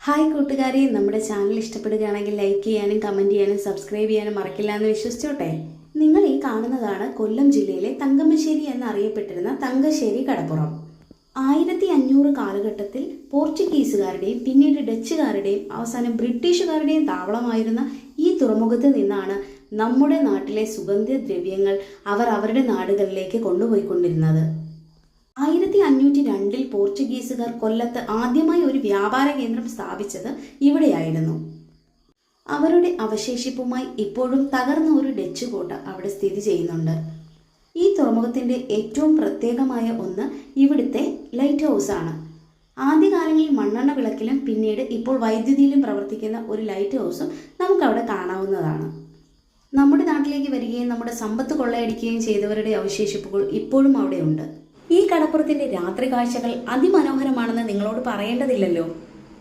Hi കൂട്ടുകാരെ, നമ്മുടെ channel ഇഷ്ടപ്പെടുകയാണെങ്കിൽ ലൈക്ക് ചെയ്യാനും കമൻറ്റ് ചെയ്യാനും സബ്സ്ക്രൈബ് ചെയ്യാനും മറക്കില്ല എന്ന് വിശ്വസിച്ചോട്ടെ. നിങ്ങൾ ഈ കാണുന്നതാണ് കൊല്ലം ജില്ലയിലെ തങ്കമശ്ശേരി എന്നറിയപ്പെട്ടിരുന്ന തങ്കശ്ശേരി കടപ്പുറം. 1500 കാലഘട്ടത്തിൽ പോർച്ചുഗീസുകാരുടെയും പിന്നീട് ഡച്ചുകാരുടെയും അവസാനം ബ്രിട്ടീഷുകാരുടെയും താവളമായിരുന്ന ഈ തുറമുഖത്ത് നിന്നാണ് നമ്മുടെ നാട്ടിലെ സുഗന്ധദ്രവ്യങ്ങൾ അവർ അവരുടെ നാടുകളിലേക്ക് കൊണ്ടുപോയിക്കൊണ്ടിരുന്നത്. 1502 പോർച്ചുഗീസുകാർ കൊല്ലത്ത് ആദ്യമായി ഒരു വ്യാപാര കേന്ദ്രം സ്ഥാപിച്ചത് ഇവിടെയായിരുന്നു. അവരുടെ അവശേഷിപ്പുമായി ഇപ്പോഴും തകർന്ന ഒരു ഡച്ച് കോട്ട അവിടെ സ്ഥിതി ചെയ്യുന്നുണ്ട്. ഈ തുറമുഖത്തിൻ്റെ ഏറ്റവും പ്രത്യേകമായ ഒന്ന് ഇവിടുത്തെ ലൈറ്റ് ഹൗസ് ആണ്. ആദ്യകാലങ്ങളിൽ മണ്ണെണ്ണ വിളക്കിലും പിന്നീട് ഇപ്പോൾ വൈദ്യുതിയിലും പ്രവർത്തിക്കുന്ന ഒരു ലൈറ്റ് ഹൗസും നമുക്കവിടെ കാണാവുന്നതാണ്. നമ്മുടെ നാട്ടിലേക്ക് വരികയും നമ്മുടെ സമ്പത്ത് കൊള്ളയടിക്കുകയും ചെയ്തവരുടെ അവശേഷിപ്പുകൾ ഇപ്പോഴും അവിടെയുണ്ട്. ഈ കടപ്പുറത്തിൻ്റെ രാത്രി കാഴ്ചകൾ അതിമനോഹരമാണെന്ന് നിങ്ങളോട് പറയേണ്ടതില്ലല്ലോ.